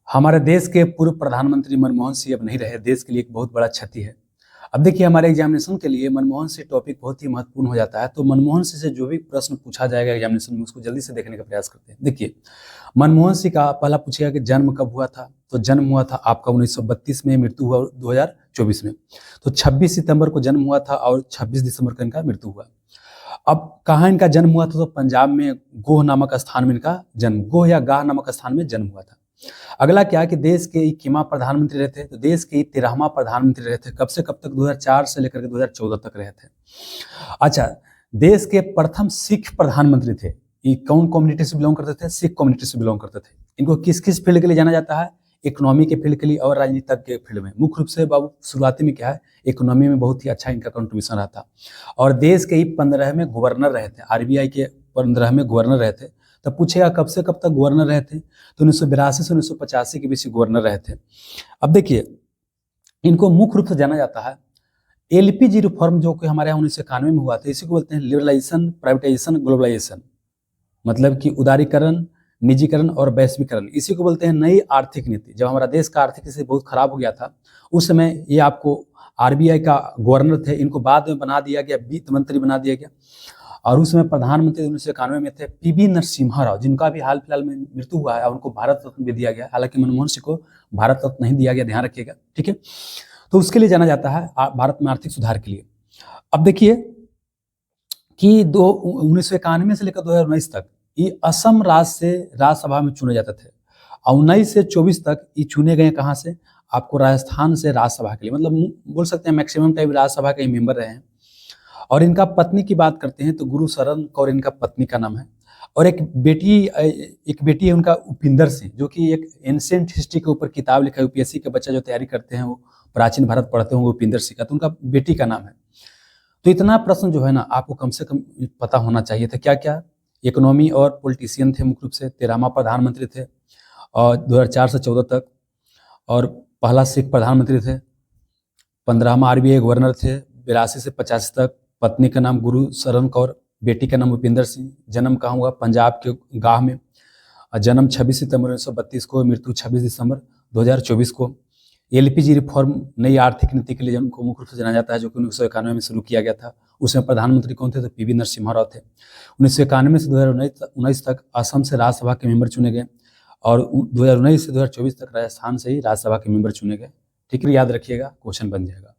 हमारे देश के पूर्व प्रधानमंत्री मनमोहन सिंह अब नहीं रहे, देश के लिए एक बहुत बड़ा क्षति है। अब देखिए, हमारे एग्जामिनेशन के लिए मनमोहन सिंह टॉपिक बहुत ही महत्वपूर्ण हो जाता है, तो मनमोहन सिंह से जो भी प्रश्न पूछा जाएगा एग्जामिनेशन में, उसको जल्दी से देखने का प्रयास करते हैं। देखिए, मनमोहन सिंह का पहला पूछेगा कि जन्म कब हुआ था, तो जन्म हुआ था आपका 1932 में, मृत्यु हुआ 2024 में। तो 26 सितंबर को जन्म हुआ था और 26 दिसंबर को इनका मृत्यु हुआ। अब कहाँ इनका जन्म हुआ था, तो पंजाब में गोह नामक स्थान में इनका जन्म, गोह या गाह नामक स्थान में जन्म हुआ था। अगला क्या है कि देश के 21वां प्रधानमंत्री रहे थे, तो देश के 13वां प्रधानमंत्री रहे थे। कब से कब तक? 2004 से लेकर के 2014 तक रहे थे। अच्छा, देश के प्रथम सिख प्रधानमंत्री थे। ये कौन कम्युनिटी से बिलोंग करते थे? सिख कम्युनिटी से बिलोंग करते थे। इनको किस किस फील्ड के लिए जाना जाता है? इकोनॉमी के फील्ड के लिए और राजनीतिक के फील्ड में। मुख्य रूप से बाबू शुरुआती में क्या है, इकोनॉमी में बहुत ही अच्छा इनका कंट्रीब्यूशन रहा था। और देश के ही 15वें गवर्नर रहे थे, आरबीआई के 15वें गवर्नर रहे थे। तब पूछेगा कब से कब तक गवर्नर रहे थे, तो 1982 से 1985 के बीच गवर्नर रहे थे। अब देखिए, इनको मुख्य रूप से जाना जाता है एलपीजी रिफॉर्म, जो कि हमारे यहाँ 1991 में हुआ था। इसी को बोलते हैं लिबरलाइजेशन, प्राइवेटाइजेशन, ग्लोबलाइजेशन, मतलब कि उदारीकरण, निजीकरण और वैश्वीकरण। इसी को बोलते हैं नई आर्थिक नीति। जब हमारा देश का आर्थिक स्थिति बहुत खराब हो गया था, उस समय ये आपको आरबीआई का गवर्नर थे, इनको बाद में बना दिया गया, वित्त मंत्री बना दिया गया। और उस समय प्रधानमंत्री 1991 में थे पीवी नरसिम्हा राव, जिनका भी हाल फिलहाल में मृत्यु हुआ है, और उनको भारत रत्न भी दिया गया। हालांकि मनमोहन सिंह को भारत रत्न नहीं दिया गया, ध्यान रखिएगा, ठीक है। तो उसके लिए जाना जाता है भारत में आर्थिक सुधार के लिए। अब देखिए कि 1991 से लेकर 2019 तक ये असम राज्य से राज्यसभा में चुने जाते थे, और 19 से 24 तक ये चुने गए कहाँ से? आपको राजस्थान से राज्यसभा के लिए, मतलब बोल सकते हैं मैक्सिमम टाइम राज्यसभा के मेंबर रहे हैं। और इनका पत्नी की बात करते हैं तो गुरु शरण कौर इनका पत्नी का नाम है। और एक बेटी है उनका, उपिंदर सिंह, जो कि एक एंशिएंट हिस्ट्री के ऊपर किताब लिखा है। यूपीएससी के बच्चा जो तैयारी करते हैं वो प्राचीन भारत पढ़ते होंगे, उपिंदर सिंह का, तो उनका बेटी का नाम है। तो इतना प्रश्न जो है ना, आपको कम से कम पता होना चाहिए था। क्या क्या? इकोनॉमी और पॉलिटिशियन थे मुख्य रूप से, 13वां प्रधानमंत्री थे और 2004 से 14 तक, और पहला सिख प्रधानमंत्री थे, 15वां आरबीआई गवर्नर थे 82 से 85 तक। पत्नी का नाम गुरु शरण कौर, बेटी का नाम उपिंदर सिंह। जन्म कहाँ हुआ? पंजाब के गाह में। जन्म 26 सितंबर 1932 को, मृत्यु 26 दिसंबर 2024 को। एलपीजी रिफॉर्म, नई आर्थिक नीति के लिए जिनको मुख्य रूप से जाना जाता है, जो कि 1991 में शुरू किया गया था। उसमें प्रधानमंत्री कौन थे? तो पीवी नरसिम्हा राव थे। 1991 से 2019 तक असम से राज्यसभा के मेंबर चुने गए, और 2019 से 2024 तक राजस्थान से ही राज्यसभा के मेंबर चुने गए। ठीक है, याद रखिएगा, क्वेश्चन बन जाएगा।